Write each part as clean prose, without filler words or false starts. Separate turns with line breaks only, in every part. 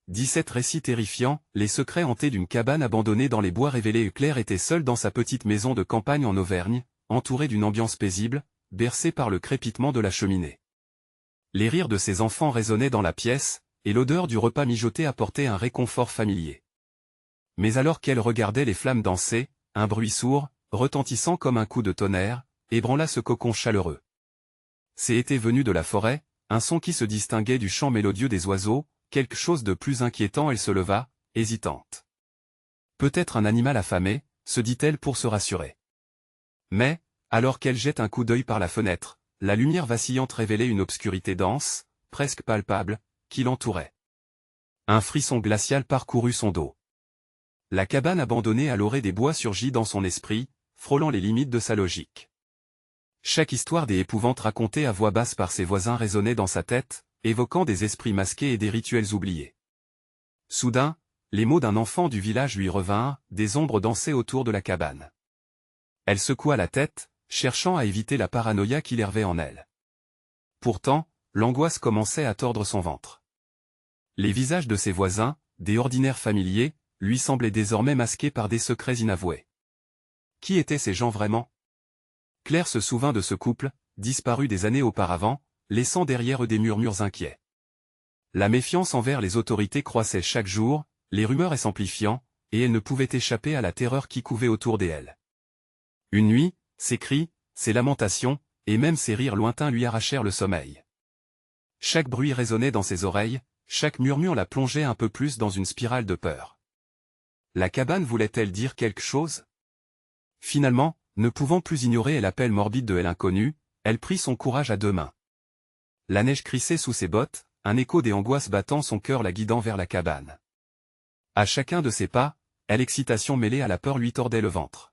17 récits terrifiants, les secrets hantés d'une cabane abandonnée dans les bois révélés. Claire était seule dans sa petite maison de campagne en Auvergne, entourée d'une ambiance paisible, bercée par le crépitement de la cheminée. Les rires de ses enfants résonnaient dans la pièce, et l'odeur du repas mijoté apportait un réconfort familier. Mais alors qu'elle regardait les flammes danser, un bruit sourd, retentissant comme un coup de tonnerre, ébranla ce cocon chaleureux. C'était venu de la forêt, un son qui se distinguait du chant mélodieux des oiseaux, quelque chose de plus inquiétant. Elle se leva, hésitante. Peut-être un animal affamé, se dit-elle pour se rassurer. Mais, alors qu'elle jette un coup d'œil par la fenêtre, la lumière vacillante révélait une obscurité dense, presque palpable, qui l'entourait. Un frisson glacial parcourut son dos. La cabane abandonnée à l'orée des bois surgit dans son esprit, frôlant les limites de sa logique. Chaque histoire des épouvantes racontée à voix basse par ses voisins résonnait dans sa tête, évoquant des esprits masqués et des rituels oubliés. Soudain, les mots d'un enfant du village lui revinrent, des ombres dansaient autour de la cabane. Elle secoua la tête, cherchant à éviter la paranoïa qui l'hervait en elle. Pourtant, l'angoisse commençait à tordre son ventre. Les visages de ses voisins, des ordinaires familiers, lui semblaient désormais masqués par des secrets inavoués. Qui étaient ces gens vraiment? Claire se souvint de ce couple, disparu des années auparavant, laissant derrière eux des murmures inquiets. La méfiance envers les autorités croissait chaque jour, les rumeurs s'amplifiant, et elle ne pouvait échapper à la terreur qui couvait autour d'elle. Une nuit, ses cris, ses lamentations, et même ses rires lointains lui arrachèrent le sommeil. Chaque bruit résonnait dans ses oreilles, chaque murmure la plongeait un peu plus dans une spirale de peur. La cabane voulait-elle dire quelque chose? Finalement, ne pouvant plus ignorer l'appel morbide de l'inconnu, elle prit son courage à deux mains. La neige crissait sous ses bottes, un écho des angoisses battant son cœur la guidant vers la cabane. À chacun de ses pas, l'excitation mêlée à la peur lui tordait le ventre.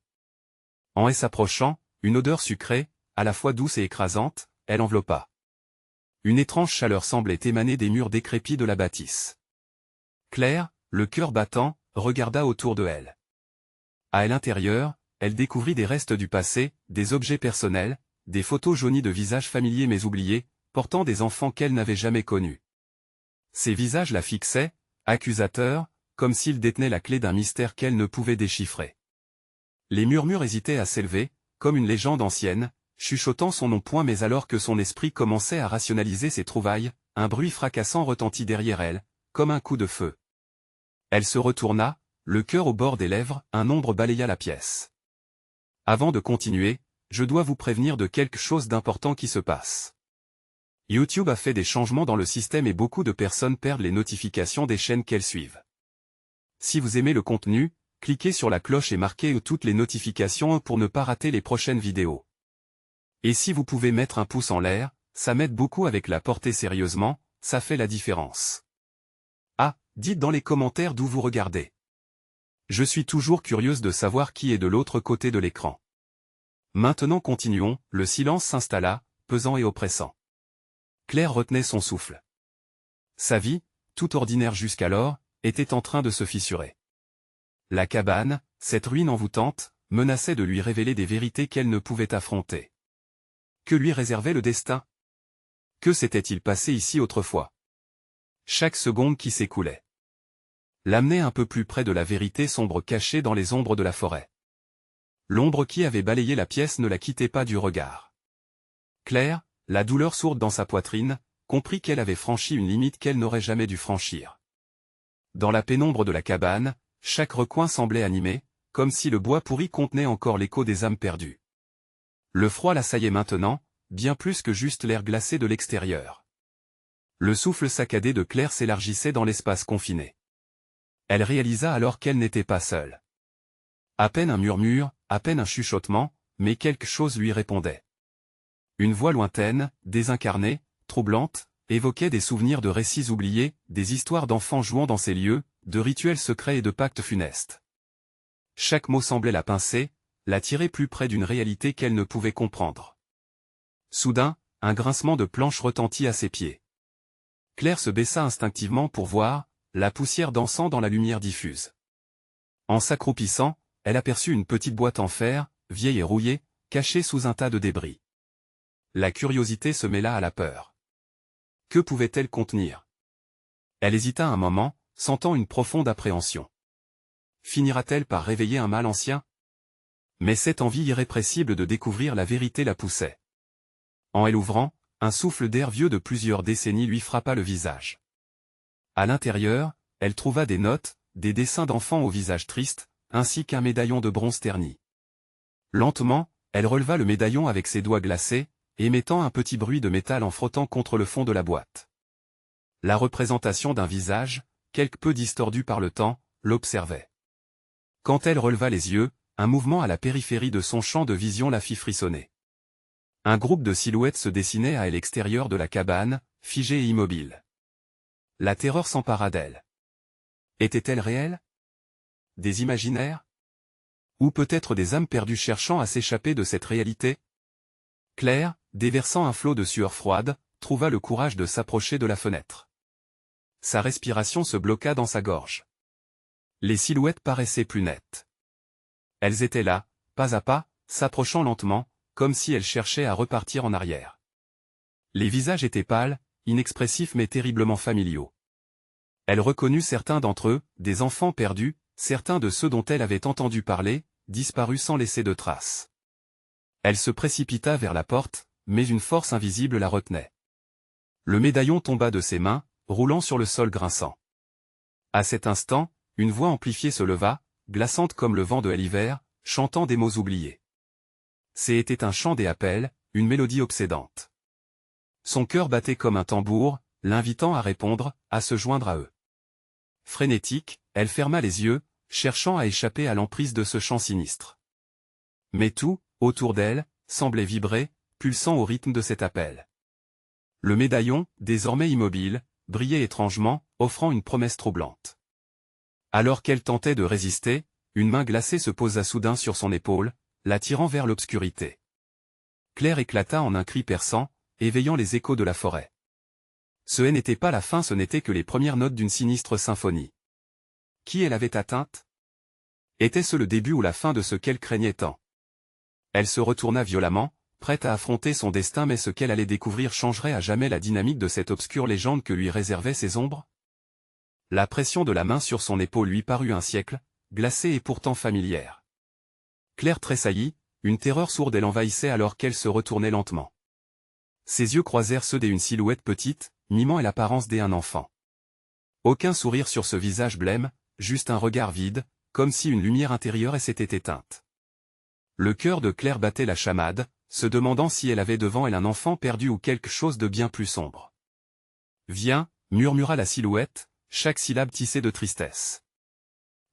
En s'approchant, une odeur sucrée, à la fois douce et écrasante, elle enveloppa. Une étrange chaleur semblait émaner des murs décrépits de la bâtisse. Claire, le cœur battant, regarda autour de elle. À l'intérieur, elle découvrit des restes du passé, des objets personnels, des photos jaunies de visages familiers mais oubliés, portant des enfants qu'elle n'avait jamais connus. Ces visages la fixaient, accusateurs, comme s'ils détenaient la clé d'un mystère qu'elle ne pouvait déchiffrer. Les murmures hésitaient à s'élever, comme une légende ancienne, chuchotant son nom point. Mais alors que son esprit commençait à rationaliser ses trouvailles, un bruit fracassant retentit derrière elle, comme un coup de feu. Elle se retourna, le cœur au bord des lèvres, un ombre balaya la pièce. Avant de continuer, je dois vous prévenir de quelque chose d'important qui se passe. YouTube a fait des changements dans le système et beaucoup de personnes perdent les notifications des chaînes qu'elles suivent. Si vous aimez le contenu, cliquez sur la cloche et marquez toutes les notifications pour ne pas rater les prochaines vidéos. Et si vous pouvez mettre un pouce en l'air, ça m'aide beaucoup avec la portée sérieusement, ça fait la différence. Ah, dites dans les commentaires d'où vous regardez. Je suis toujours curieuse de savoir qui est de l'autre côté de l'écran. Maintenant continuons, le silence s'installa, pesant et oppressant. Claire retenait son souffle. Sa vie, tout ordinaire jusqu'alors, était en train de se fissurer. La cabane, cette ruine envoûtante, menaçait de lui révéler des vérités qu'elle ne pouvait affronter. Que lui réservait le destin? Que s'était-il passé ici autrefois? Chaque seconde qui s'écoulait l'amenait un peu plus près de la vérité sombre cachée dans les ombres de la forêt. L'ombre qui avait balayé la pièce ne la quittait pas du regard. Claire, la douleur sourde dans sa poitrine, comprit qu'elle avait franchi une limite qu'elle n'aurait jamais dû franchir. Dans la pénombre de la cabane, chaque recoin semblait animé, comme si le bois pourri contenait encore l'écho des âmes perdues. Le froid l'assaillait maintenant, bien plus que juste l'air glacé de l'extérieur. Le souffle saccadé de Claire s'élargissait dans l'espace confiné. Elle réalisa alors qu'elle n'était pas seule. À peine un murmure, à peine un chuchotement, mais quelque chose lui répondait. Une voix lointaine, désincarnée, troublante, évoquait des souvenirs de récits oubliés, des histoires d'enfants jouant dans ces lieux, de rituels secrets et de pactes funestes. Chaque mot semblait la pincer, la tirer plus près d'une réalité qu'elle ne pouvait comprendre. Soudain, un grincement de planches retentit à ses pieds. Claire se baissa instinctivement pour voir, la poussière dansant dans la lumière diffuse. En s'accroupissant, elle aperçut une petite boîte en fer, vieille et rouillée, cachée sous un tas de débris. La curiosité se mêla à la peur. Que pouvait-elle contenir? Elle hésita un moment, sentant une profonde appréhension. Finira-t-elle par réveiller un mal ancien? Mais cette envie irrépressible de découvrir la vérité la poussait. En elle ouvrant, un souffle d'air vieux de plusieurs décennies lui frappa le visage. À l'intérieur, elle trouva des notes, des dessins d'enfants au visage triste, ainsi qu'un médaillon de bronze terni. Lentement, elle releva le médaillon avec ses doigts glacés, émettant un petit bruit de métal en frottant contre le fond de la boîte. La représentation d'un visage, quelque peu distordu par le temps, l'observait. Quand elle releva les yeux, un mouvement à la périphérie de son champ de vision la fit frissonner. Un groupe de silhouettes se dessinait à l'extérieur de la cabane, figé et immobile. La terreur s'empara d'elle. Était-elle réelle? Des imaginaires? Ou peut-être des âmes perdues cherchant à s'échapper de cette réalité? Claire, déversant un flot de sueur froide, trouva le courage de s'approcher de la fenêtre. Sa respiration se bloqua dans sa gorge. Les silhouettes paraissaient plus nettes. Elles étaient là, pas à pas, s'approchant lentement, comme si elles cherchaient à repartir en arrière. Les visages étaient pâles, inexpressifs mais terriblement familiaux. Elle reconnut certains d'entre eux, des enfants perdus, certains de ceux dont elle avait entendu parler, disparus sans laisser de traces. Elle se précipita vers la porte, mais une force invisible la retenait. Le médaillon tomba de ses mains, roulant sur le sol grinçant. À cet instant, une voix amplifiée se leva, glaçante comme le vent de l'hiver, chantant des mots oubliés. C'était un chant des appels, une mélodie obsédante. Son cœur battait comme un tambour, l'invitant à répondre, à se joindre à eux. Frénétique, elle ferma les yeux, cherchant à échapper à l'emprise de ce chant sinistre. Mais tout, autour d'elle, semblait vibrer, pulsant au rythme de cet appel. Le médaillon, désormais immobile, brillait étrangement, offrant une promesse troublante. Alors qu'elle tentait de résister, une main glacée se posa soudain sur son épaule, l'attirant vers l'obscurité. Claire éclata en un cri perçant, éveillant les échos de la forêt. Ce n'était pas la fin, ce n'était que les premières notes d'une sinistre symphonie. Qui elle avait atteinte? Était-ce le début ou la fin de ce qu'elle craignait tant? Elle se retourna violemment, prête à affronter son destin, mais ce qu'elle allait découvrir changerait à jamais la dynamique de cette obscure légende que lui réservaient ses ombres? La pression de la main sur son épaule lui parut un siècle, glacée et pourtant familière. Claire tressaillit, une terreur sourde l'envahissait alors qu'elle se retournait lentement. Ses yeux croisèrent ceux d'une silhouette petite, mimant l'apparence d'un enfant. Aucun sourire sur ce visage blême, juste un regard vide, comme si une lumière intérieure s'était éteinte. Le cœur de Claire battait la chamade, se demandant si elle avait devant elle un enfant perdu ou quelque chose de bien plus sombre. « Viens » murmura la silhouette, chaque syllabe tissée de tristesse.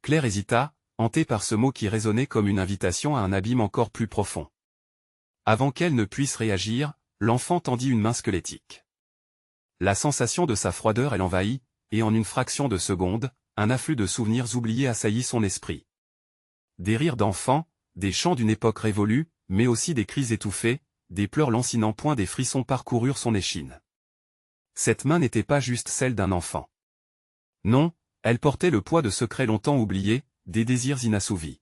Claire hésita, hantée par ce mot qui résonnait comme une invitation à un abîme encore plus profond. Avant qu'elle ne puisse réagir, l'enfant tendit une main squelettique. La sensation de sa froideur l'envahit, et en une fraction de seconde, un afflux de souvenirs oubliés assaillit son esprit. Des rires d'enfants, des chants d'une époque révolue, mais aussi des cris étouffés, des pleurs lancinants, point des frissons parcoururent son échine. Cette main n'était pas juste celle d'un enfant. Non, elle portait le poids de secrets longtemps oubliés, des désirs inassouvis.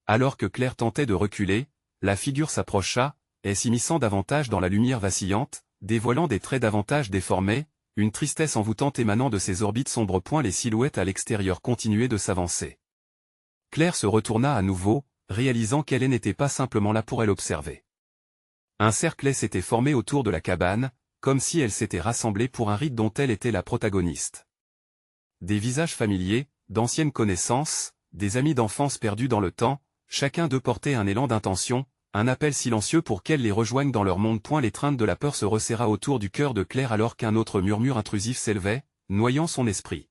Alors que Claire tentait de reculer, la figure s'approcha, et s'immisçant davantage dans la lumière vacillante, dévoilant des traits davantage déformés, une tristesse envoûtante émanant de ses orbites sombres. Les silhouettes à l'extérieur continuaient de s'avancer. Claire se retourna à nouveau, réalisant qu'elle n'était pas simplement là pour elle observer. Un cercle s'était formé autour de la cabane, comme si elle s'était rassemblée pour un rite dont elle était la protagoniste. Des visages familiers, d'anciennes connaissances, des amis d'enfance perdus dans le temps, chacun d'eux portait un élan d'intention, un appel silencieux pour qu'elle les rejoigne dans leur monde. L'étreinte de la peur se resserra autour du cœur de Claire alors qu'un autre murmure intrusif s'élevait, noyant son esprit.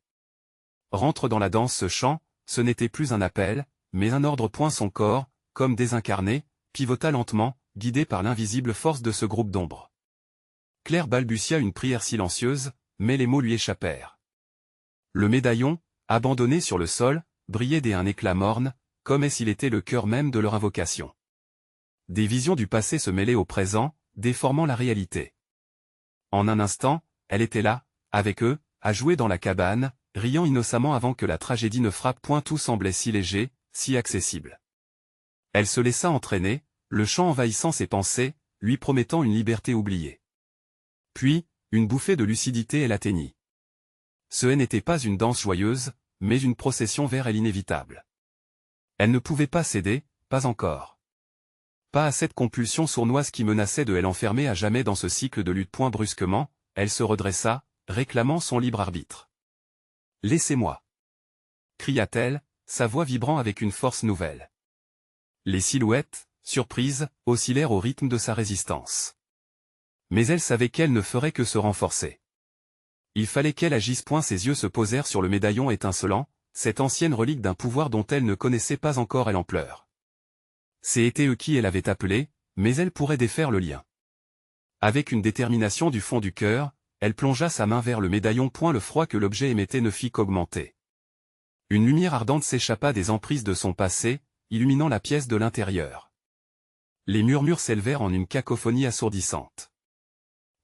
Rentre dans la danse. Ce chant, ce n'était plus un appel, mais un ordre. Son corps, comme désincarné, pivota lentement, guidé par l'invisible force de ce groupe d'ombres. Claire balbutia une prière silencieuse, mais les mots lui échappèrent. Le médaillon, abandonné sur le sol, brillait d'un éclat morne, comme s'il était le cœur même de leur invocation. Des visions du passé se mêlaient au présent, déformant la réalité. En un instant, elle était là, avec eux, à jouer dans la cabane, riant innocemment avant que la tragédie ne frappe. Tout semblait si léger, si accessible. Elle se laissa entraîner, le chant envahissant ses pensées, lui promettant une liberté oubliée. Puis, une bouffée de lucidité l'atteignit. Ce n'était pas une danse joyeuse, mais une procession vers elle inévitable. Elle ne pouvait pas céder, pas encore. Pas à cette compulsion sournoise qui menaçait de l'enfermer à jamais dans ce cycle de lutte. Brusquement, elle se redressa, réclamant son libre arbitre. « Laissez-moi » cria-t-elle, sa voix vibrant avec une force nouvelle. Les silhouettes, surprises, oscillèrent au rythme de sa résistance. Mais elle savait qu'elle ne ferait que se renforcer. Il fallait qu'elle agisse. Ses yeux se posèrent sur le médaillon étincelant, cette ancienne relique d'un pouvoir dont elle ne connaissait pas encore l'ampleur. C'était eux qui elle avait appelé, mais elle pourrait défaire le lien. Avec une détermination du fond du cœur, elle plongea sa main vers le médaillon. Le froid que l'objet émettait ne fit qu'augmenter. Une lumière ardente s'échappa des emprises de son passé, illuminant la pièce de l'intérieur. Les murmures s'élevèrent en une cacophonie assourdissante.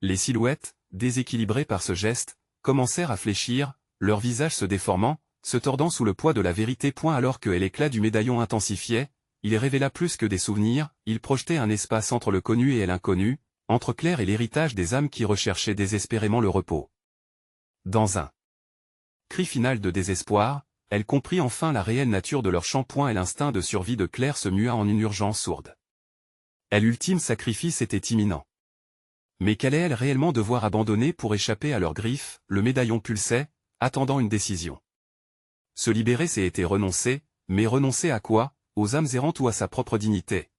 Les silhouettes, déséquilibrées par ce geste, commencèrent à fléchir, leurs visages se déformant, se tordant sous le poids de la vérité. Alors que l'éclat du médaillon intensifiait, il révéla plus que des souvenirs, il projetait un espace entre le connu et l'inconnu, entre Claire et l'héritage des âmes qui recherchaient désespérément le repos. Dans un cri final de désespoir, elle comprit enfin la réelle nature de leur chant. Et l'instinct de survie de Claire se mua en une urgence sourde. L'ultime sacrifice était imminent. Mais qu'allait-elle réellement devoir abandonner pour échapper à leurs griffes? Le médaillon pulsait, attendant une décision. Se libérer, c'était renoncer, mais renoncer à quoi? Aux âmes errantes ou à sa propre dignité?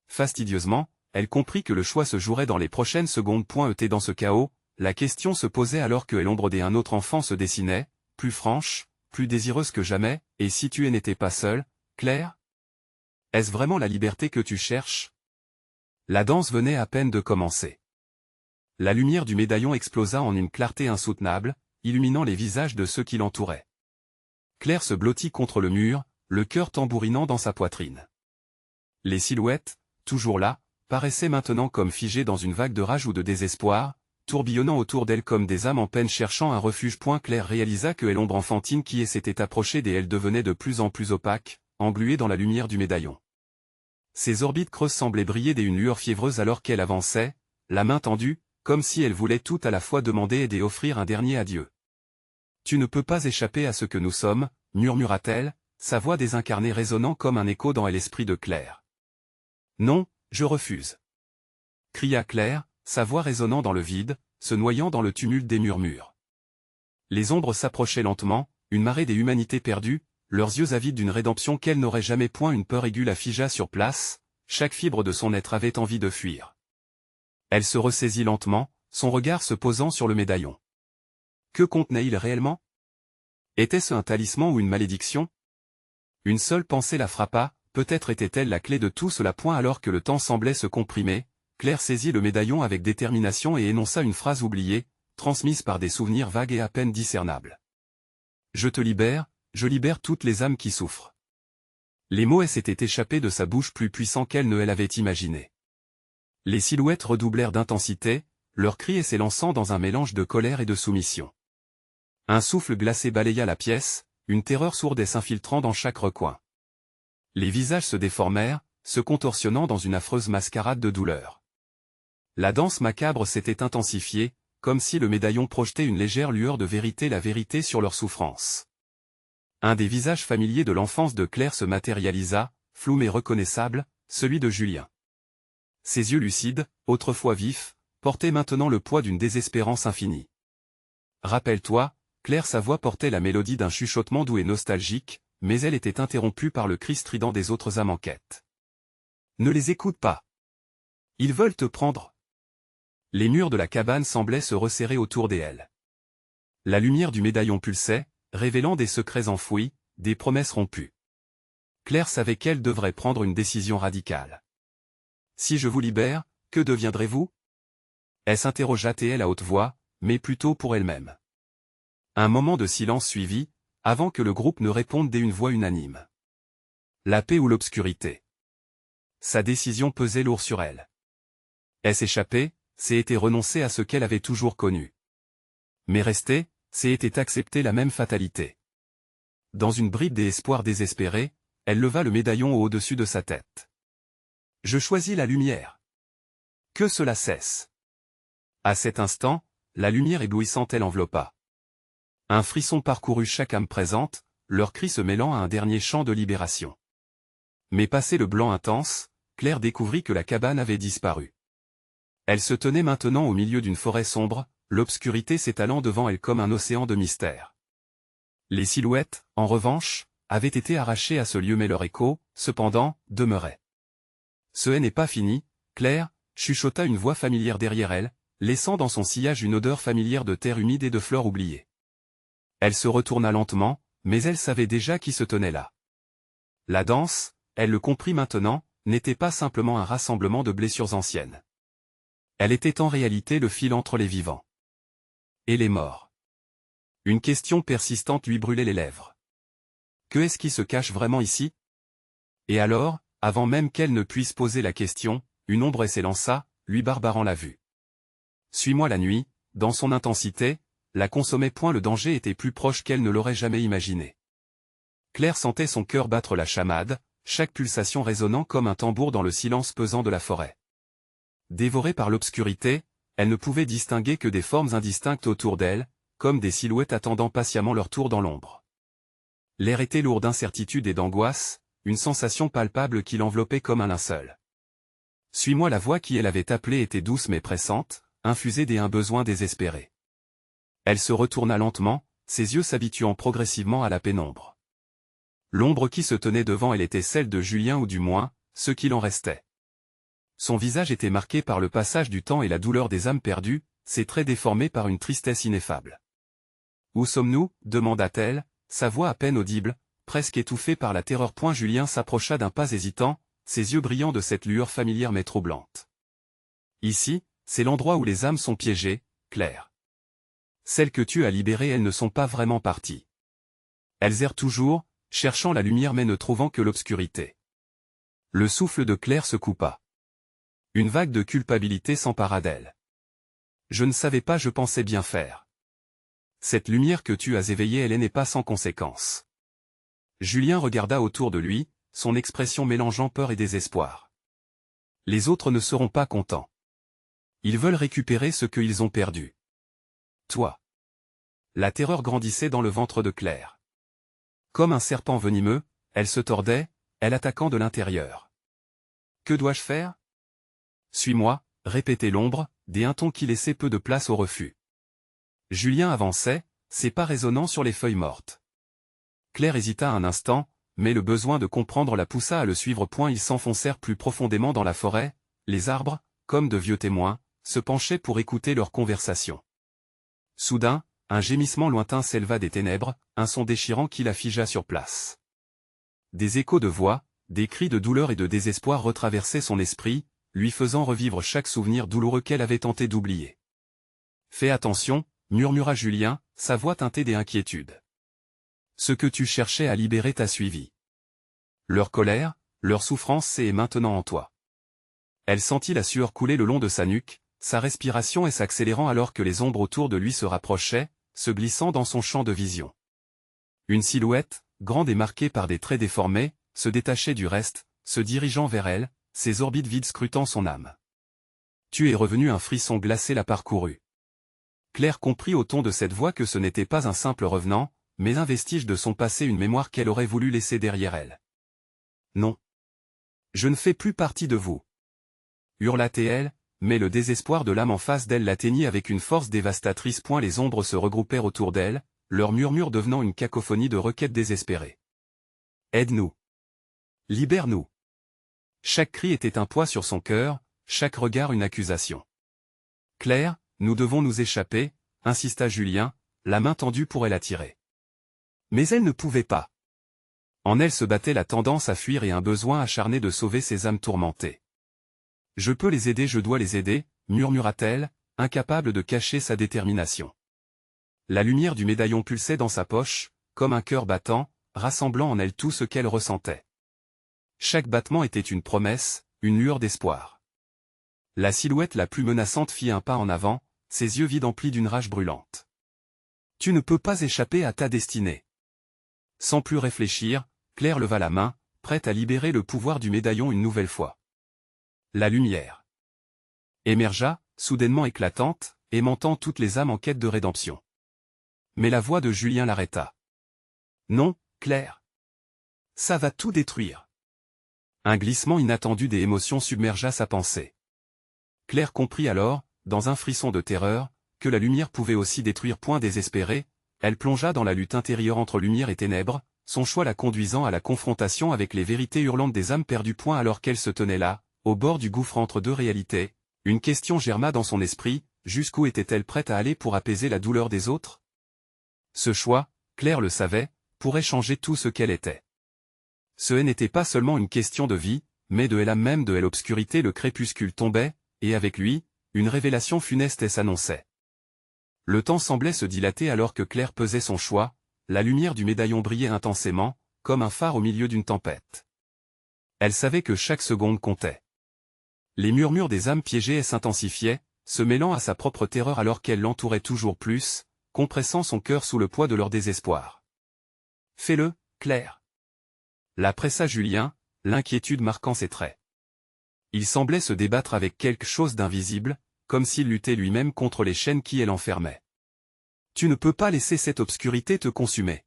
Fastidieusement, elle comprit que le choix se jouerait dans les prochaines secondes. Dans ce chaos, la question se posait alors que l'ombre d'un autre enfant se dessinait, plus franche, plus désireuse que jamais. Et si tu n'étais pas seule, Claire? Est-ce vraiment la liberté que tu cherches? La danse venait à peine de commencer. La lumière du médaillon explosa en une clarté insoutenable, illuminant les visages de ceux qui l'entouraient. Claire se blottit contre le mur, le cœur tambourinant dans sa poitrine. Les silhouettes, toujours là, paraissaient maintenant comme figées dans une vague de rage ou de désespoir, tourbillonnant autour d'elle comme des âmes en peine cherchant un refuge. Claire réalisa que l'ombre enfantine qui s'était approchée d'elle devenait de plus en plus opaque, engluée dans la lumière du médaillon. Ses orbites creuses semblaient briller d'une lueur fiévreuse alors qu'elle avançait, la main tendue, comme si elle voulait tout à la fois demander et offrir un dernier adieu. « Tu ne peux pas échapper à ce que nous sommes » murmura-t-elle, sa voix désincarnée résonnant comme un écho dans l'esprit de Claire. « Non, je refuse » cria Claire, sa voix résonnant dans le vide, se noyant dans le tumulte des murmures. Les ombres s'approchaient lentement, une marée des humanités perdues, leurs yeux avides d'une rédemption qu'elle n'aurait jamais. Une peur aiguë la figea sur place, chaque fibre de son être avait envie de fuir. Elle se ressaisit lentement, son regard se posant sur le médaillon. Que contenait-il réellement? Était-ce un talisman ou une malédiction? Une seule pensée la frappa, peut-être était-elle la clé de tout cela. Alors que le temps semblait se comprimer, Claire saisit le médaillon avec détermination et énonça une phrase oubliée, transmise par des souvenirs vagues et à peine discernables. « Je te libère, je libère toutes les âmes qui souffrent. » Les mots s'étaient échappés de sa bouche plus puissants qu'elle ne l'avait imaginé. Les silhouettes redoublèrent d'intensité, leurs cris s'élançant dans un mélange de colère et de soumission. Un souffle glacé balaya la pièce, une terreur sourde s'infiltrant dans chaque recoin. Les visages se déformèrent, se contorsionnant dans une affreuse mascarade de douleur. La danse macabre s'était intensifiée, comme si le médaillon projetait une légère lueur de vérité, la vérité sur leur souffrance. Un des visages familiers de l'enfance de Claire se matérialisa, flou mais reconnaissable, celui de Julien. Ses yeux lucides, autrefois vifs, portaient maintenant le poids d'une désespérance infinie. « Rappelle-toi » Claire, sa voix portait la mélodie d'un chuchotement doux et nostalgique, mais elle était interrompue par le cri strident des autres âmes en quête. « Ne les écoute pas. Ils veulent te prendre. » Les murs de la cabane semblaient se resserrer autour d'elle. La lumière du médaillon pulsait, révélant des secrets enfouis, des promesses rompues. Claire savait qu'elle devrait prendre une décision radicale. « Si je vous libère, que deviendrez-vous » Elle s'interrogea-t-elle à haute voix, mais plutôt pour elle-même. Un moment de silence suivit, avant que le groupe ne réponde d'une voix unanime. La paix ou l'obscurité. Sa décision pesait lourd sur elle. Elle s'échappait, c'était renoncer à ce qu'elle avait toujours connu. Mais rester, c'était accepter la même fatalité. Dans une bride d'espoir désespéré, elle leva le médaillon au-dessus de sa tête. « Je choisis la lumière. Que cela cesse. » À cet instant, la lumière éblouissante l'enveloppa. Un frisson parcourut chaque âme présente, leurs cris se mêlant à un dernier chant de libération. Mais passé le blanc intense, Claire découvrit que la cabane avait disparu. Elle se tenait maintenant au milieu d'une forêt sombre, l'obscurité s'étalant devant elle comme un océan de mystère. Les silhouettes, en revanche, avaient été arrachées à ce lieu mais leur écho, cependant, demeurait. « Ce n'est pas fini, Claire », chuchota une voix familière derrière elle, laissant dans son sillage une odeur familière de terre humide et de fleurs oubliées. Elle se retourna lentement, mais elle savait déjà qui se tenait là. La danse, elle le comprit maintenant, n'était pas simplement un rassemblement de blessures anciennes. Elle était en réalité le fil entre les vivants et les morts. Une question persistante lui brûlait les lèvres. Que est-ce qui se cache vraiment ici? Et alors, avant même qu'elle ne puisse poser la question, une ombre s'élança, lui barbarant la vue. Suis-moi. La nuit, dans son intensité, la consommait point, le danger était plus proche qu'elle ne l'aurait jamais imaginé. Claire sentait son cœur battre la chamade, chaque pulsation résonnant comme un tambour dans le silence pesant de la forêt. Dévorée par l'obscurité, elle ne pouvait distinguer que des formes indistinctes autour d'elle, comme des silhouettes attendant patiemment leur tour dans l'ombre. L'air était lourd d'incertitude et d'angoisse, une sensation palpable qui l'enveloppait comme un linceul. Suis-moi. La voix qui elle avait appelée était douce mais pressante, infusée d'un besoin désespéré. Elle se retourna lentement, ses yeux s'habituant progressivement à la pénombre. L'ombre qui se tenait devant elle était celle de Julien, ou du moins, ce qu'il en restait. Son visage était marqué par le passage du temps et la douleur des âmes perdues, ses traits déformés par une tristesse ineffable. « Où sommes-nous » demanda-t-elle, sa voix à peine audible, presque étouffée par la terreur. Julien s'approcha d'un pas hésitant, ses yeux brillants de cette lueur familière mais troublante. « Ici, c'est l'endroit où les âmes sont piégées, Claire. Celles que tu as libérées, elles ne sont pas vraiment parties. Elles errent toujours, cherchant la lumière mais ne trouvant que l'obscurité. » Le souffle de Claire se coupa. Une vague de culpabilité s'empara d'elle. « Je ne savais pas, je pensais bien faire. Cette lumière que tu as éveillée, elle n'est pas sans conséquence. » Julien regarda autour de lui, son expression mélangeant peur et désespoir. « Les autres ne seront pas contents. Ils veulent récupérer ce qu'ils ont perdu. Toi. » La terreur grandissait dans le ventre de Claire. Comme un serpent venimeux, elle se tordait, elle attaquant de l'intérieur. « Que dois-je faire ? » « Suis-moi » répétait l'ombre, d'un ton qui laissait peu de place au refus. Julien avançait, ses pas résonnant sur les feuilles mortes. Claire hésita un instant, mais le besoin de comprendre la poussa à le suivre. Ils s'enfoncèrent plus profondément dans la forêt, les arbres, comme de vieux témoins, se penchaient pour écouter leur conversation. Soudain, un gémissement lointain s'éleva des ténèbres, un son déchirant qui la figea sur place. Des échos de voix, des cris de douleur et de désespoir retraversaient son esprit, lui faisant revivre chaque souvenir douloureux qu'elle avait tenté d'oublier. « Fais attention » murmura Julien, sa voix teintée d'inquiétude. « Ce que tu cherchais à libérer t'a suivi. Leur colère, leur souffrance c'est maintenant en toi. » Elle sentit la sueur couler le long de sa nuque, sa respiration s'accélérant alors que les ombres autour de lui se rapprochaient, se glissant dans son champ de vision. Une silhouette, grande et marquée par des traits déformés, se détachait du reste, se dirigeant vers elle, ses orbites vides scrutant son âme. « Tu es revenu » Un frisson glacé la parcourut. Claire comprit au ton de cette voix que ce n'était pas un simple revenant, mais un vestige de son passé, une mémoire qu'elle aurait voulu laisser derrière elle. « Non. Je ne fais plus partie de vous. » hurla-t-elle, mais le désespoir de l'âme en face d'elle l'atteignit avec une force dévastatrice. Les ombres se regroupèrent autour d'elle, leur murmure devenant une cacophonie de requêtes désespérées. « Aide-nous. Libère-nous. » Chaque cri était un poids sur son cœur, chaque regard une accusation. « Claire, nous devons nous échapper » insista Julien, la main tendue pour elle attirer. Mais elle ne pouvait pas. En elle se battait la tendance à fuir et un besoin acharné de sauver ces âmes tourmentées. « Je peux les aider, je dois les aider » murmura-t-elle, incapable de cacher sa détermination. La lumière du médaillon pulsait dans sa poche, comme un cœur battant, rassemblant en elle tout ce qu'elle ressentait. Chaque battement était une promesse, une lueur d'espoir. La silhouette la plus menaçante fit un pas en avant, ses yeux vides emplis d'une rage brûlante. « Tu ne peux pas échapper à ta destinée. » Sans plus réfléchir, Claire leva la main, prête à libérer le pouvoir du médaillon une nouvelle fois. La lumière émergea, soudainement éclatante, aimantant toutes les âmes en quête de rédemption. Mais la voix de Julien l'arrêta. Non, Claire. Ça va tout détruire. Un glissement inattendu des émotions submergea sa pensée. Claire comprit alors, dans un frisson de terreur, que la lumière pouvait aussi détruire. Point désespérée, elle plongea dans la lutte intérieure entre lumière et ténèbres, son choix la conduisant à la confrontation avec les vérités hurlantes des âmes perdues. Alors qu'elle se tenait là, au bord du gouffre entre deux réalités, une question germa dans son esprit, jusqu'où était-elle prête à aller pour apaiser la douleur des autres? Ce choix, Claire le savait, pourrait changer tout ce qu'elle était. Ce n'était pas seulement une question de vie, mais de l'âme même de l'obscurité. Le crépuscule tombait, et avec lui, une révélation funeste s'annonçait. Le temps semblait se dilater alors que Claire pesait son choix, la lumière du médaillon brillait intensément, comme un phare au milieu d'une tempête. Elle savait que chaque seconde comptait. Les murmures des âmes piégées s'intensifiaient, se mêlant à sa propre terreur alors qu'elle l'entourait toujours plus, compressant son cœur sous le poids de leur désespoir. « Fais-le, Claire !» la pressa Julien, l'inquiétude marquant ses traits. Il semblait se débattre avec quelque chose d'invisible, comme s'il luttait lui-même contre les chaînes qui l'enfermaient. Tu ne peux pas laisser cette obscurité te consumer.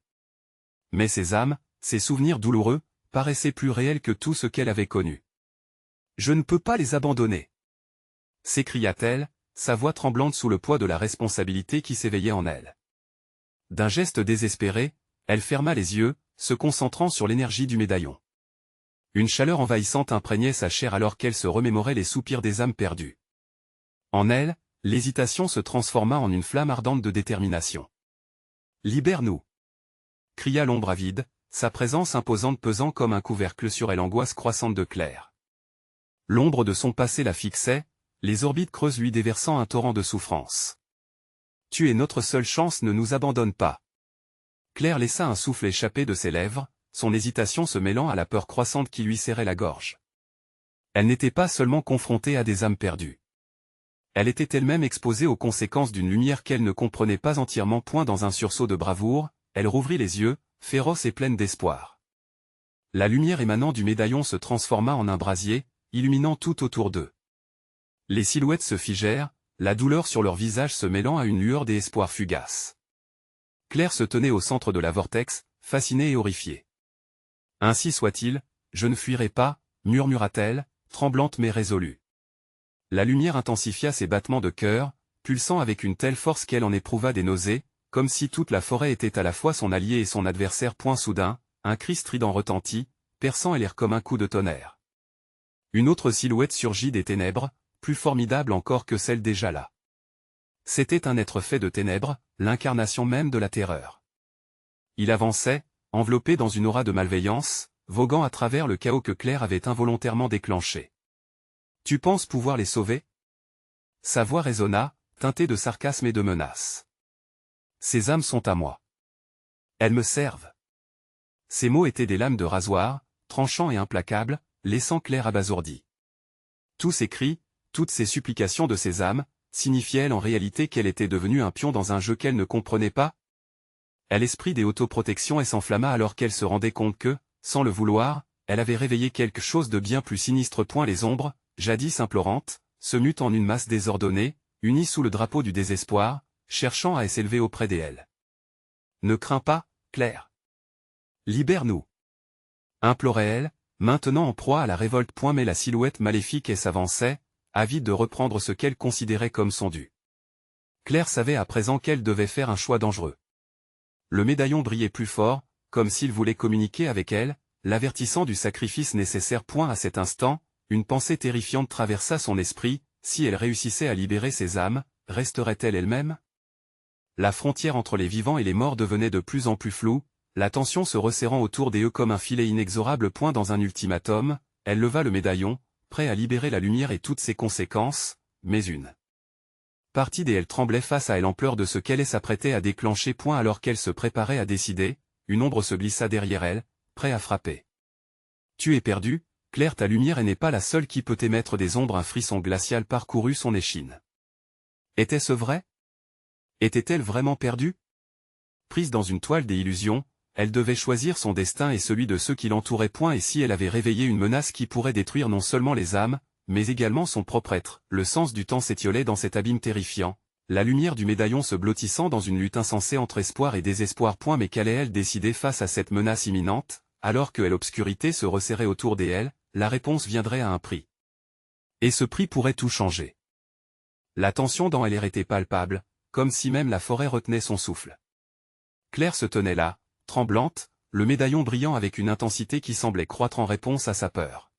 Mais ces âmes, ces souvenirs douloureux, paraissaient plus réels que tout ce qu'elle avait connu. Je ne peux pas les abandonner, s'écria-t-elle, sa voix tremblante sous le poids de la responsabilité qui s'éveillait en elle. D'un geste désespéré, elle ferma les yeux, se concentrant sur l'énergie du médaillon. Une chaleur envahissante imprégnait sa chair alors qu'elle se remémorait les soupirs des âmes perdues. En elle, l'hésitation se transforma en une flamme ardente de détermination. « Libère-nous !» cria l'ombre avide, sa présence imposante pesant comme un couvercle sur elle. L'angoisse croissante de Claire. L'ombre de son passé la fixait, les orbites creuses lui déversant un torrent de souffrance. « Tu es notre seule chance, ne nous abandonne pas !» Claire laissa un souffle échapper de ses lèvres, son hésitation se mêlant à la peur croissante qui lui serrait la gorge. Elle n'était pas seulement confrontée à des âmes perdues. Elle était elle-même exposée aux conséquences d'une lumière qu'elle ne comprenait pas entièrement. Dans un sursaut de bravoure, elle rouvrit les yeux, féroce et pleine d'espoir. La lumière émanant du médaillon se transforma en un brasier, illuminant tout autour d'eux. Les silhouettes se figèrent, la douleur sur leurs visages se mêlant à une lueur d'espoir fugace. Claire se tenait au centre de la vortex, fascinée et horrifiée. « Ainsi soit-il, je ne fuirai pas », murmura-t-elle, tremblante mais résolue. La lumière intensifia ses battements de cœur, pulsant avec une telle force qu'elle en éprouva des nausées, comme si toute la forêt était à la fois son allié et son adversaire. Soudain, un cri strident retentit, perçant l'air comme un coup de tonnerre. Une autre silhouette surgit des ténèbres, plus formidable encore que celle déjà là. C'était un être fait de ténèbres, l'incarnation même de la terreur. Il avançait, enveloppé dans une aura de malveillance, voguant à travers le chaos que Claire avait involontairement déclenché. « Tu penses pouvoir les sauver ?» Sa voix résonna, teintée de sarcasme et de menace. « Ces âmes sont à moi. Elles me servent. » Ces mots étaient des lames de rasoir, tranchants et implacables, laissant Claire abasourdie. Tous ces cris, toutes ces supplications de ces âmes, signifiaient-elles en réalité qu'elle était devenue un pion dans un jeu qu'elle ne comprenait pas? L'esprit des autoprotections s'enflamma alors qu'elle se rendait compte que, sans le vouloir, elle avait réveillé quelque chose de bien plus sinistre. Les ombres, jadis implorantes, se mutent en une masse désordonnée, unie sous le drapeau du désespoir, cherchant à s'élever auprès d'elle. « Ne crains pas, Claire. Libère-nous !» implorait-elle, maintenant en proie à la révolte. Mais la silhouette maléfique s'avançait, avide de reprendre ce qu'elle considérait comme son dû. Claire savait à présent qu'elle devait faire un choix dangereux. Le médaillon brillait plus fort, comme s'il voulait communiquer avec elle, l'avertissant du sacrifice nécessaire. À cet instant, une pensée terrifiante traversa son esprit, si elle réussissait à libérer ses âmes, resterait-elle elle-même? La frontière entre les vivants et les morts devenait de plus en plus floue, la tension se resserrant autour d'eux comme un filet inexorable. Dans un ultimatum, elle leva le médaillon, prêt à libérer la lumière et toutes ses conséquences, mais une partie d'elle tremblait face à l'ampleur de ce qu'elle s'apprêtait à déclencher. Alors qu'elle se préparait à décider, une ombre se glissa derrière elle, prêt à frapper. « Tu es perdue, Claire, ta lumière n'est pas la seule qui peut émettre des ombres. » Un frisson glacial parcourut son échine. Était-ce vrai? Était-elle vraiment perdue? Prise dans une toile des illusions, elle devait choisir son destin et celui de ceux qui l'entouraient. Et si elle avait réveillé une menace qui pourrait détruire non seulement les âmes, mais également son propre être, le sens du temps s'étiolait dans cet abîme terrifiant, la lumière du médaillon se blottissant dans une lutte insensée entre espoir et désespoir. Mais qu'allait-elle décider face à cette menace imminente, alors que l'obscurité se resserrait autour d'elle? La réponse viendrait à un prix. Et ce prix pourrait tout changer. La tension dans elle était palpable, comme si même la forêt retenait son souffle. Claire se tenait là, tremblante, le médaillon brillant avec une intensité qui semblait croître en réponse à sa peur.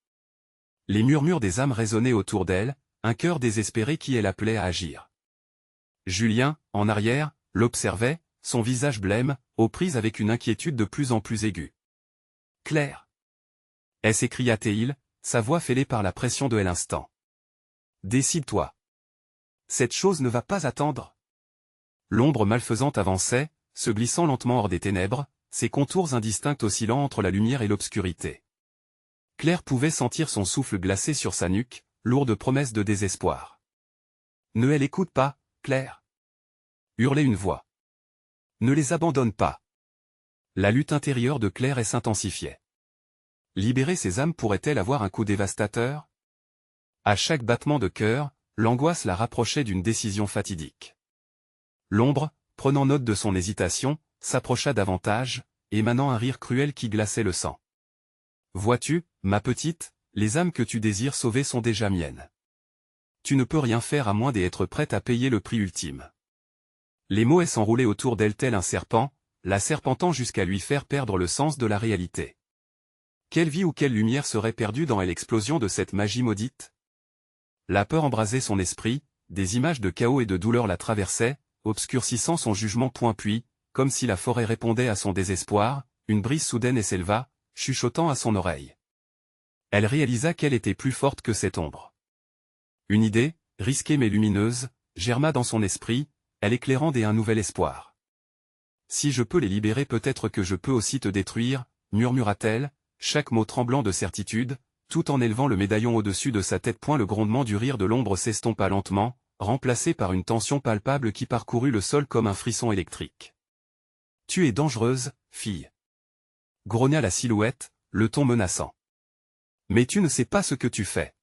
Les murmures des âmes résonnaient autour d'elle, un cœur désespéré qui l'appelait à agir. Julien, en arrière, l'observait, son visage blême, aux prises avec une inquiétude de plus en plus aiguë. « Claire !» s'écria-t-il, sa voix fêlée par la pression de l'instant. « Décide-toi. Cette chose ne va pas attendre. » L'ombre malfaisante avançait, se glissant lentement hors des ténèbres, ses contours indistincts oscillant entre la lumière et l'obscurité. Claire pouvait sentir son souffle glacé sur sa nuque, lourd de promesses de désespoir. « Ne elle écoute pas, Claire !» hurlait une voix. « Ne les abandonne pas. » La lutte intérieure de Claire s'intensifiait. Libérer ses âmes pourrait-elle avoir un coup dévastateur? À chaque battement de cœur, l'angoisse la rapprochait d'une décision fatidique. L'ombre, prenant note de son hésitation, s'approcha davantage, émanant un rire cruel qui glaçait le sang. « Vois-tu, ma petite, les âmes que tu désires sauver sont déjà miennes. Tu ne peux rien faire à moins d'être prête à payer le prix ultime. » Les mots s'enroulaient autour d'elle tel un serpent, la serpentant jusqu'à lui faire perdre le sens de la réalité. Quelle vie ou quelle lumière serait perdue dans l'explosion de cette magie maudite? La peur embrasait son esprit, des images de chaos et de douleur la traversaient, obscurcissant son jugement. Puis, comme si la forêt répondait à son désespoir, une brise soudaine s'éleva, chuchotant à son oreille. Elle réalisa qu'elle était plus forte que cette ombre. Une idée, risquée mais lumineuse, germa dans son esprit, elle éclairant un nouvel espoir. « Si je peux les libérer, peut-être que je peux aussi te détruire, » murmura-t-elle, chaque mot tremblant de certitude, tout en élevant le médaillon au-dessus de sa tête. Le grondement du rire de l'ombre s'estompa lentement, remplacé par une tension palpable qui parcourut le sol comme un frisson électrique. « Tu es dangereuse, fille. » grogna la silhouette, le ton menaçant. « Mais tu ne sais pas ce que tu fais. »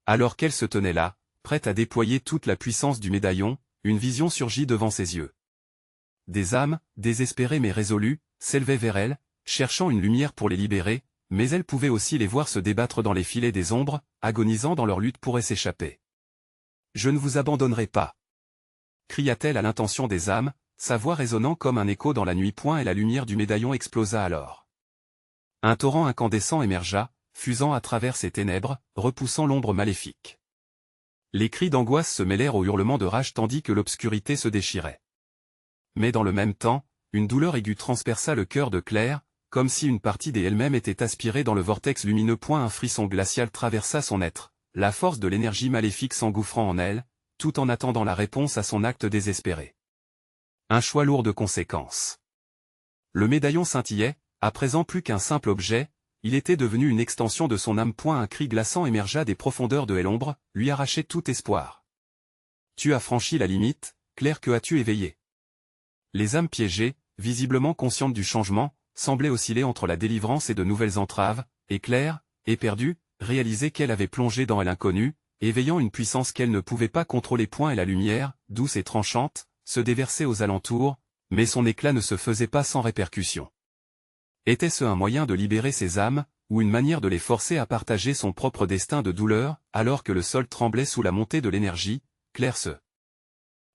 Alors qu'elle se tenait là, prête à déployer toute la puissance du médaillon, une vision surgit devant ses yeux. Des âmes, désespérées mais résolues, s'élevaient vers elle, cherchant une lumière pour les libérer, mais elle pouvait aussi les voir se débattre dans les filets des ombres, agonisant dans leur lutte pour s'échapper. « Je ne vous abandonnerai pas !» cria-t-elle à l'intention des âmes, sa voix résonnant comme un écho dans la nuit. Et la lumière du médaillon explosa alors. Un torrent incandescent émergea, fusant à travers ces ténèbres, repoussant l'ombre maléfique. Les cris d'angoisse se mêlèrent aux hurlements de rage tandis que l'obscurité se déchirait. Mais dans le même temps, une douleur aiguë transperça le cœur de Claire, comme si une partie d'elle-même était aspirée dans le vortex lumineux. Un frisson glacial traversa son être, la force de l'énergie maléfique s'engouffrant en elle, tout en attendant la réponse à son acte désespéré. Un choix lourd de conséquences. Le médaillon scintillait, à présent plus qu'un simple objet, il était devenu une extension de son âme. Un cri glaçant émergea des profondeurs de l'ombre, lui arrachait tout espoir. « Tu as franchi la limite, Claire, que as-tu éveillé ?» Les âmes piégées, visiblement conscientes du changement, semblaient osciller entre la délivrance et de nouvelles entraves, et Claire, éperdue, réalisait qu'elle avait plongé dans l'inconnu, éveillant une puissance qu'elle ne pouvait pas contrôler. Et la lumière, douce et tranchante, se déversait aux alentours, mais son éclat ne se faisait pas sans répercussion. Était-ce un moyen de libérer ces âmes, ou une manière de les forcer à partager son propre destin de douleur? Alors que le sol tremblait sous la montée de l'énergie, Claire se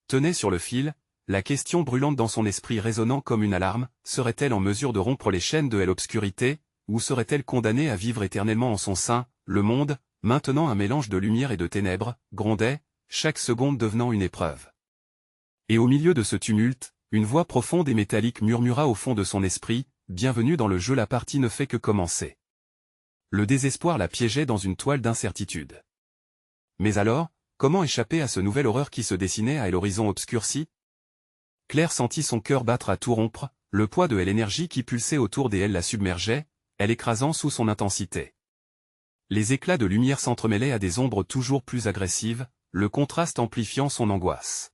tenait sur le fil, la question brûlante dans son esprit résonnant comme une alarme: serait-elle en mesure de rompre les chaînes de l'obscurité, ou serait-elle condamnée à vivre éternellement en son sein? Le monde, maintenant un mélange de lumière et de ténèbres, grondait, chaque seconde devenant une épreuve. Et au milieu de ce tumulte, une voix profonde et métallique murmura au fond de son esprit: bienvenue dans le jeu, la partie ne fait que commencer. Le désespoir la piégeait dans une toile d'incertitude. Mais alors, comment échapper à ce nouvel horreur qui se dessinait à l'horizon obscurci? Claire sentit son cœur battre à tout rompre, le poids de l'énergie qui pulsait autour d'elle la submergeait, elle écrasant sous son intensité. Les éclats de lumière s'entremêlaient à des ombres toujours plus agressives, le contraste amplifiant son angoisse.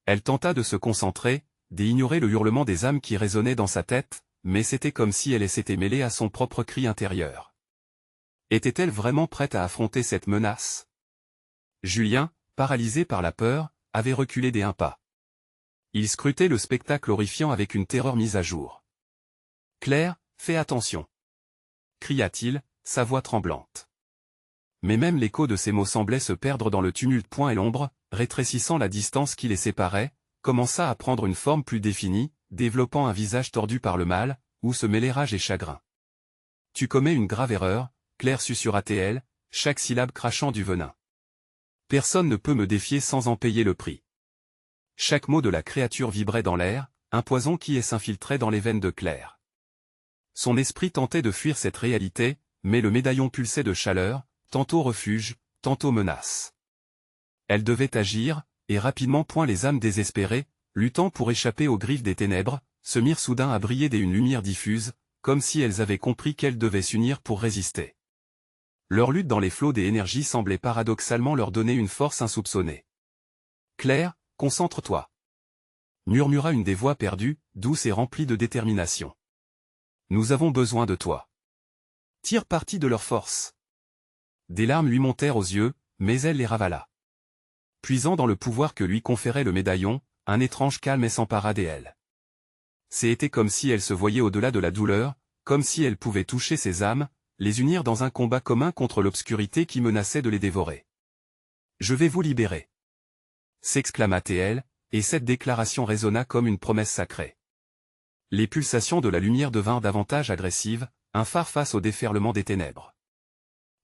Elle tenta de se concentrer, d'ignorer le hurlement des âmes qui résonnait dans sa tête, mais c'était comme si elle s'était mêlée à son propre cri intérieur. Était-elle vraiment prête à affronter cette menace? Julien, paralysé par la peur, avait reculé des 1 pas. Il scrutait le spectacle horrifiant avec une terreur mise à jour. « Claire, fais attention !» cria-t-il, sa voix tremblante. Mais même l'écho de ces mots semblait se perdre dans le tumulte. Et l'ombre, rétrécissant la distance qui les séparait, commença à prendre une forme plus définie, développant un visage tordu par le mal, où se mêlaient rage et chagrin. « Tu commets une grave erreur, Claire, susurra-t-elle, chaque syllabe crachant du venin. Personne ne peut me défier sans en payer le prix. » Chaque mot de la créature vibrait dans l'air, un poison qui s'infiltrait dans les veines de Claire. Son esprit tentait de fuir cette réalité, mais le médaillon pulsait de chaleur, tantôt refuge, tantôt menace. Elle devait agir, et rapidement. Les âmes désespérées, luttant pour échapper aux griffes des ténèbres, se mirent soudain à briller d'une lumière diffuse, comme si elles avaient compris qu'elles devaient s'unir pour résister. Leur lutte dans les flots des énergies semblait paradoxalement leur donner une force insoupçonnée. « Claire, concentre-toi !» murmura une des voix perdues, douce et remplie de détermination. « Nous avons besoin de toi. » Tire parti de leur force. Des larmes lui montèrent aux yeux, mais elle les ravala. Puisant dans le pouvoir que lui conférait le médaillon, un étrange calme s'empara d'elle. C'était comme si elle se voyait au-delà de la douleur, comme si elle pouvait toucher ces âmes, les unir dans un combat commun contre l'obscurité qui menaçait de les dévorer. « Je vais vous libérer !» s'exclama-t-elle, et cette déclaration résonna comme une promesse sacrée. Les pulsations de la lumière devinrent davantage agressives, un phare face au déferlement des ténèbres.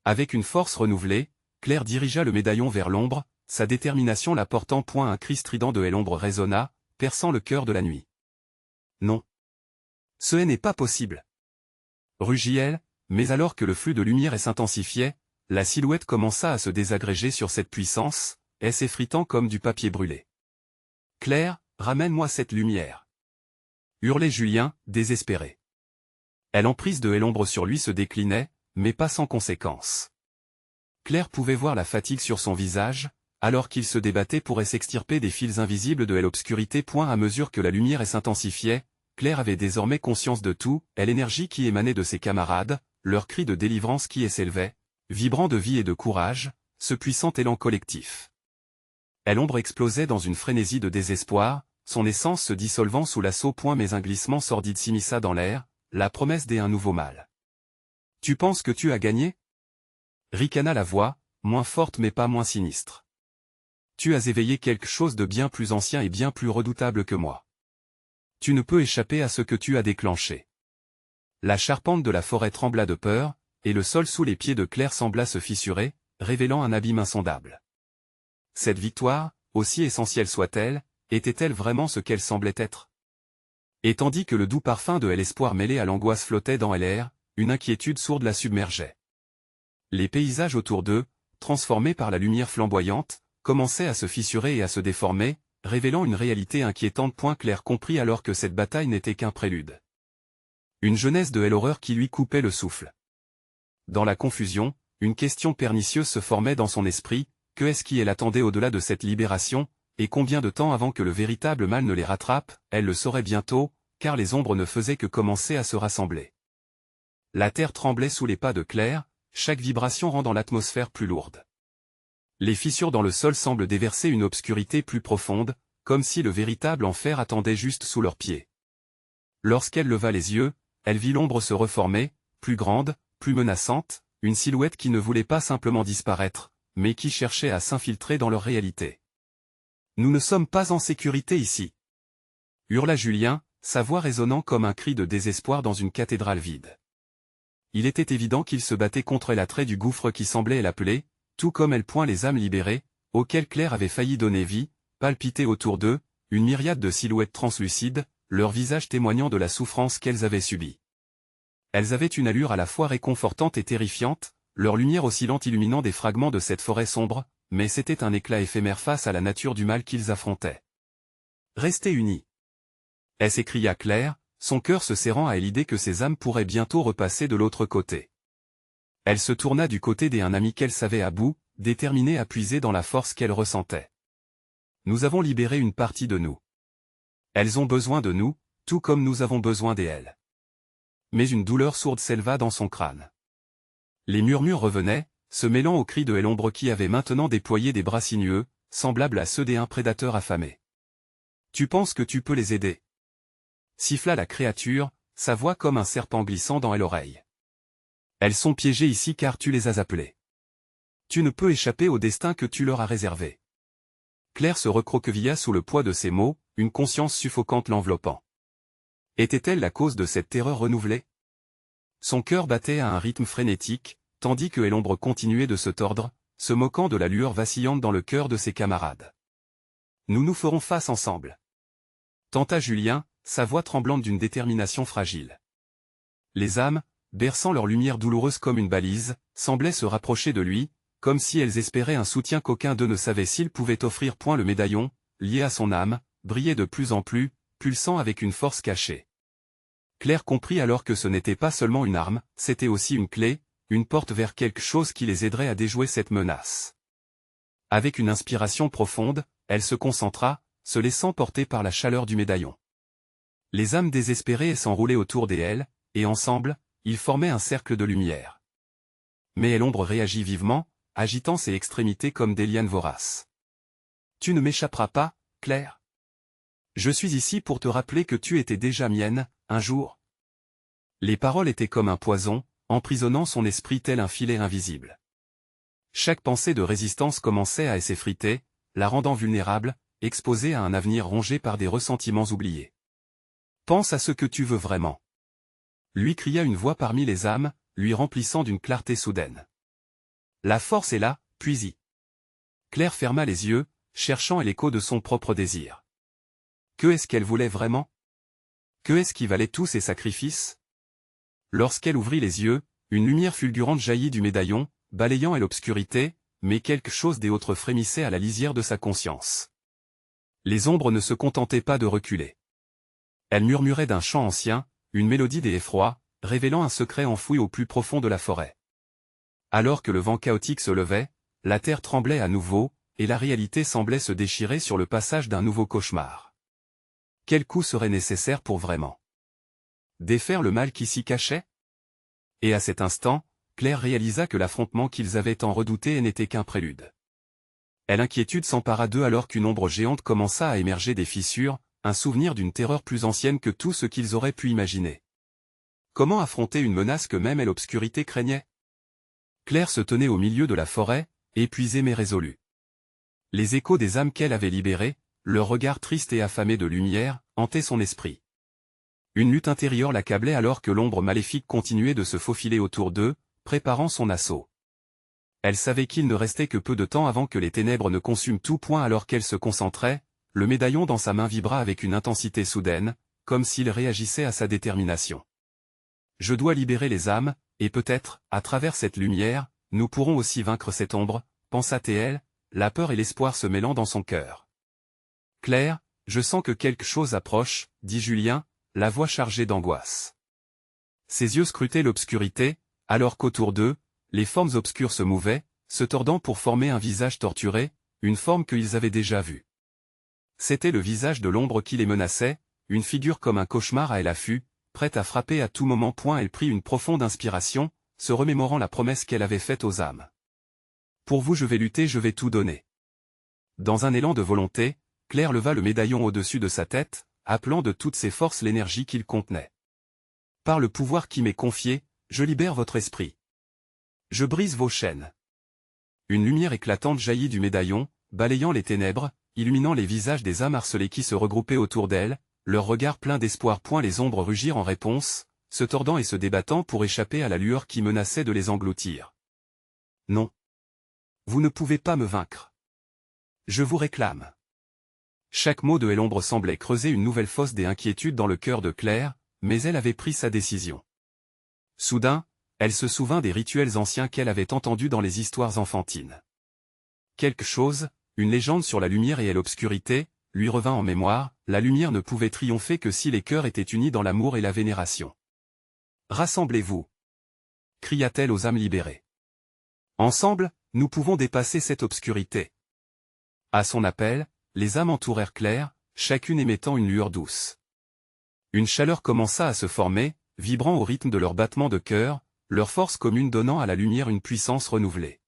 Avec une force renouvelée, Claire dirigea le médaillon vers l'ombre, sa détermination la portant. Un cri strident de l'ombre résonna, perçant le cœur de la nuit. « Non. Ce n'est pas possible !» rugit-elle, mais alors que le flux de lumière s'intensifiait, la silhouette commença à se désagréger sur cette puissance, s'effritant comme du papier brûlé. « Claire, ramène-moi cette lumière !» hurlait Julien, désespéré. L'emprise de l'ombre sur lui se déclinait, mais pas sans conséquence. Claire pouvait voir la fatigue sur son visage, alors qu'il se débattait pour s'extirper des fils invisibles de l'obscurité. À mesure que la lumière s'intensifiait, Claire avait désormais conscience de tout, l'énergie qui émanait de ses camarades, leurs cris de délivrance qui s'élevaient, vibrant de vie et de courage, ce puissant élan collectif. L'ombre explosait dans une frénésie de désespoir, son essence se dissolvant sous l'assaut. Mais un glissement sordide s'immisça dans l'air, la promesse d'un nouveau mal. « Tu penses que tu as gagné ?» ricana la voix, moins forte mais pas moins sinistre. « Tu as éveillé quelque chose de bien plus ancien et bien plus redoutable que moi. Tu ne peux échapper à ce que tu as déclenché. » La charpente de la forêt trembla de peur, et le sol sous les pieds de Claire sembla se fissurer, révélant un abîme insondable. Cette victoire, aussi essentielle soit-elle, était-elle vraiment ce qu'elle semblait être? Et tandis que le doux parfum de l'espoir mêlé à l'angoisse flottait dans l'air, une inquiétude sourde la submergeait. Les paysages autour d'eux, transformés par la lumière flamboyante, commençaient à se fissurer et à se déformer, révélant une réalité inquiétante. Claire comprit alors que cette bataille n'était qu'un prélude. Une jeunesse de l'horreur qui lui coupait le souffle. Dans la confusion, une question pernicieuse se formait dans son esprit, que est-ce qui l'attendait au-delà de cette libération, et combien de temps avant que le véritable mal ne les rattrape? Elle le saurait bientôt, car les ombres ne faisaient que commencer à se rassembler. La terre tremblait sous les pas de Claire, chaque vibration rendant l'atmosphère plus lourde. Les fissures dans le sol semblent déverser une obscurité plus profonde, comme si le véritable enfer attendait juste sous leurs pieds. Lorsqu'elle leva les yeux, elle vit l'ombre se reformer, plus grande, plus menaçante, une silhouette qui ne voulait pas simplement disparaître, mais qui cherchait à s'infiltrer dans leur réalité. « Nous ne sommes pas en sécurité ici !» hurla Julien, sa voix résonnant comme un cri de désespoir dans une cathédrale vide. Il était évident qu'il se battait contre l'attrait du gouffre qui semblait l'appeler, tout comme les âmes libérées, auxquelles Claire avait failli donner vie, palpitaient autour d'eux, une myriade de silhouettes translucides, leurs visages témoignant de la souffrance qu'elles avaient subie. Elles avaient une allure à la fois réconfortante et terrifiante, leur lumière oscillante illuminant des fragments de cette forêt sombre, mais c'était un éclat éphémère face à la nature du mal qu'ils affrontaient. « Restez unis !» s'écria Claire, son cœur se serrant à l'idée que ces âmes pourraient bientôt repasser de l'autre côté. Elle se tourna du côté d'un ami qu'elle savait à bout, déterminée à puiser dans la force qu'elle ressentait. « Nous avons libéré une partie de nous. Elles ont besoin de nous, tout comme nous avons besoin d'elles. » Mais une douleur sourde s'éleva dans son crâne. Les murmures revenaient, se mêlant aux cris de l'ombre qui avait maintenant déployé des bras sinueux, semblables à ceux d'un prédateur affamé. Tu penses que tu peux les aider? Siffla la créature, sa voix comme un serpent glissant dans l'oreille. Elles sont piégées ici car tu les as appelées. Tu ne peux échapper au destin que tu leur as réservé. Claire se recroquevilla sous le poids de ces mots, une conscience suffocante l'enveloppant. Était-elle la cause de cette terreur renouvelée? Son cœur battait à un rythme frénétique, tandis que l'ombre continuait de se tordre, se moquant de la lueur vacillante dans le cœur de ses camarades. Nous nous ferons face ensemble. Tenta Julien, sa voix tremblante d'une détermination fragile. Les âmes, berçant leur lumière douloureuse comme une balise, semblaient se rapprocher de lui, comme si elles espéraient un soutien qu'aucun d'eux ne savait s'il pouvait offrir. Le médaillon, lié à son âme, brillait de plus en plus, pulsant avec une force cachée. Claire comprit alors que ce n'était pas seulement une arme, c'était aussi une clé, une porte vers quelque chose qui les aiderait à déjouer cette menace. Avec une inspiration profonde, elle se concentra, se laissant porter par la chaleur du médaillon. Les âmes désespérées s'enroulaient autour d'elle, et ensemble, ils formaient un cercle de lumière. Mais l'ombre réagit vivement, agitant ses extrémités comme des lianes voraces. « Tu ne m'échapperas pas, Claire. Je suis ici pour te rappeler que tu étais déjà mienne, un jour. » Les paroles étaient comme un poison, emprisonnant son esprit tel un filet invisible. Chaque pensée de résistance commençait à s'effriter, la rendant vulnérable, exposée à un avenir rongé par des ressentiments oubliés. « Pense à ce que tu veux vraiment. » Lui cria une voix parmi les âmes, lui remplissant d'une clarté soudaine. La force est là, puis-y. Claire ferma les yeux, cherchant l'écho de son propre désir. Que est-ce qu'elle voulait vraiment? Que est-ce qui valait tous ces sacrifices? Lorsqu'elle ouvrit les yeux, une lumière fulgurante jaillit du médaillon, balayant l'obscurité, mais quelque chose d'autre frémissait à la lisière de sa conscience. Les ombres ne se contentaient pas de reculer. Elles murmuraient d'un chant ancien, une mélodie d'effroi, révélant un secret enfoui au plus profond de la forêt. Alors que le vent chaotique se levait, la terre tremblait à nouveau, et la réalité semblait se déchirer sur le passage d'un nouveau cauchemar. Quel coup serait nécessaire pour vraiment défaire le mal qui s'y cachait? Et à cet instant, Claire réalisa que l'affrontement qu'ils avaient tant redouté n'était qu'un prélude. L'inquiétude s'empara d'eux alors qu'une ombre géante commença à émerger des fissures, un souvenir d'une terreur plus ancienne que tout ce qu'ils auraient pu imaginer. Comment affronter une menace que même l'obscurité craignait? Claire se tenait au milieu de la forêt, épuisée mais résolue. Les échos des âmes qu'elle avait libérées, leur regard triste et affamé de lumière, hantaient son esprit. Une lutte intérieure l'accablait alors que l'ombre maléfique continuait de se faufiler autour d'eux, préparant son assaut. Elle savait qu'il ne restait que peu de temps avant que les ténèbres ne consument tout. Alors qu'elle se concentrait, le médaillon dans sa main vibra avec une intensité soudaine, comme s'il réagissait à sa détermination. Je dois libérer les âmes, et peut-être, à travers cette lumière, nous pourrons aussi vaincre cette ombre, pensa-t-elle, la peur et l'espoir se mêlant dans son cœur. Claire, je sens que quelque chose approche, dit Julien, la voix chargée d'angoisse. Ses yeux scrutaient l'obscurité, alors qu'autour d'eux, les formes obscures se mouvaient, se tordant pour former un visage torturé, une forme qu'ils avaient déjà vue. C'était le visage de l'ombre qui les menaçait, une figure comme un cauchemar à l'affût, prête à frapper à tout moment. Elle prit une profonde inspiration, se remémorant la promesse qu'elle avait faite aux âmes. Pour vous je vais lutter, je vais tout donner. Dans un élan de volonté, Claire leva le médaillon au-dessus de sa tête, appelant de toutes ses forces l'énergie qu'il contenait. Par le pouvoir qui m'est confié, je libère votre esprit. Je brise vos chaînes. Une lumière éclatante jaillit du médaillon, balayant les ténèbres, illuminant les visages des âmes harcelées qui se regroupaient autour d'elle, leurs regards pleins d'espoir. Les ombres rugirent en réponse, se tordant et se débattant pour échapper à la lueur qui menaçait de les engloutir. Non. Vous ne pouvez pas me vaincre. Je vous réclame. Chaque mot de l'ombre semblait creuser une nouvelle fosse d'inquiétude dans le cœur de Claire, mais elle avait pris sa décision. Soudain, elle se souvint des rituels anciens qu'elle avait entendus dans les histoires enfantines. Quelque chose, une légende sur la lumière et l'obscurité, lui revint en mémoire. La lumière ne pouvait triompher que si les cœurs étaient unis dans l'amour et la vénération. « Rassemblez-vous » cria-t-elle aux âmes libérées. « Ensemble, nous pouvons dépasser cette obscurité. » À son appel, les âmes entourèrent Claire, chacune émettant une lueur douce. Une chaleur commença à se former, vibrant au rythme de leurs battements de cœur, leur force commune donnant à la lumière une puissance renouvelée.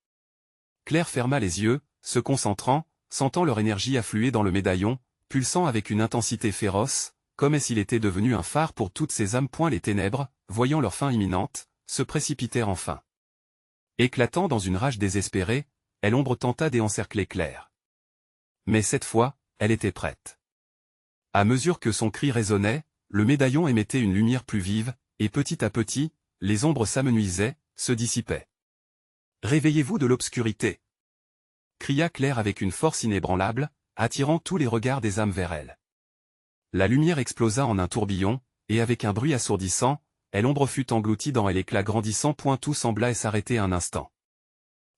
Claire ferma les yeux, se concentrant, sentant leur énergie affluer dans le médaillon, pulsant avec une intensité féroce, comme s'il était devenu un phare pour toutes ces âmes. Les ténèbres, voyant leur fin imminente, se précipitèrent enfin. Éclatant dans une rage désespérée, l'ombre tenta d'encercler Claire. Mais cette fois, elle était prête. À mesure que son cri résonnait, le médaillon émettait une lumière plus vive, et petit à petit, les ombres s'amenuisaient, se dissipaient. « Réveillez-vous de l'obscurité !» cria Claire avec une force inébranlable, attirant tous les regards des âmes vers elle. La lumière explosa en un tourbillon, et avec un bruit assourdissant, l'ombre fut engloutie dans l'éclat grandissant. Tout sembla s'arrêter un instant.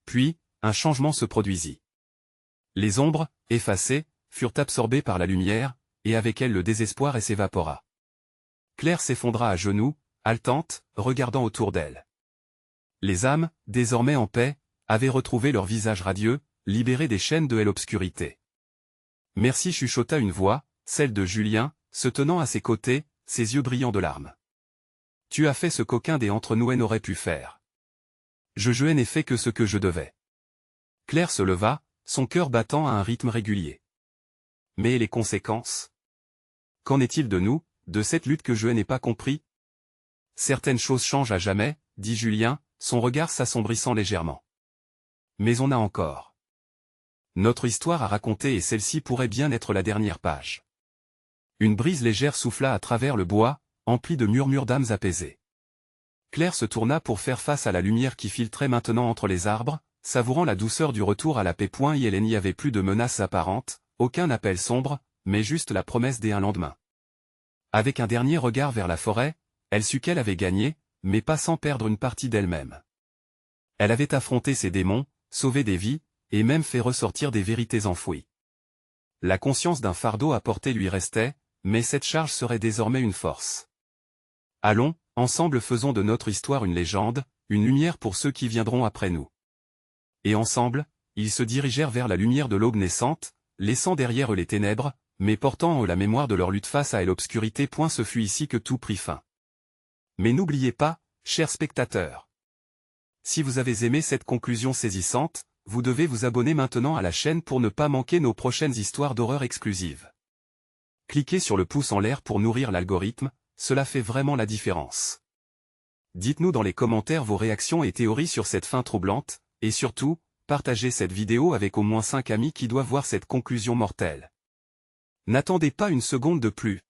Puis, un changement se produisit. Les ombres, effacées, furent absorbées par la lumière, et avec elle le désespoir s'évapora. Claire s'effondra à genoux, haletante, regardant autour d'elle. Les âmes, désormais en paix, avaient retrouvé leur visage radieux, libérés des chaînes de l'obscurité. Merci, chuchota une voix, celle de Julien, se tenant à ses côtés, ses yeux brillants de larmes. Tu as fait ce qu'aucun des entre nous n'aurait pu faire. Je n'ai fait que ce que je devais. Claire se leva, son cœur battant à un rythme régulier. Mais les conséquences? Qu'en est-il de nous, de cette lutte que je n'ai pas compris? Certaines choses changent à jamais, dit Julien, son regard s'assombrissant légèrement. Mais on a encore notre histoire à raconter et celle-ci pourrait bien être la dernière page. Une brise légère souffla à travers le bois, empli de murmures d'âmes apaisées. Claire se tourna pour faire face à la lumière qui filtrait maintenant entre les arbres, savourant la douceur du retour à la paix. Il n'y avait plus de menaces apparentes, aucun appel sombre, mais juste la promesse d'un lendemain. Avec un dernier regard vers la forêt, elle sut qu'elle avait gagné, mais pas sans perdre une partie d'elle-même. Elle avait affronté ses démons, sauvé des vies, et même fait ressortir des vérités enfouies. La conscience d'un fardeau à porter lui restait, mais cette charge serait désormais une force. Allons, ensemble faisons de notre histoire une légende, une lumière pour ceux qui viendront après nous. Et ensemble, ils se dirigèrent vers la lumière de l'aube naissante, laissant derrière eux les ténèbres, mais portant en eux la mémoire de leur lutte face à l'obscurité. Ce fut ici que tout prit fin. Mais n'oubliez pas, chers spectateurs. Si vous avez aimé cette conclusion saisissante, vous devez vous abonner maintenant à la chaîne pour ne pas manquer nos prochaines histoires d'horreur exclusives. Cliquez sur le pouce en l'air pour nourrir l'algorithme, cela fait vraiment la différence. Dites-nous dans les commentaires vos réactions et théories sur cette fin troublante, et surtout, partagez cette vidéo avec au moins 5 amis qui doivent voir cette conclusion mortelle. N'attendez pas une seconde de plus.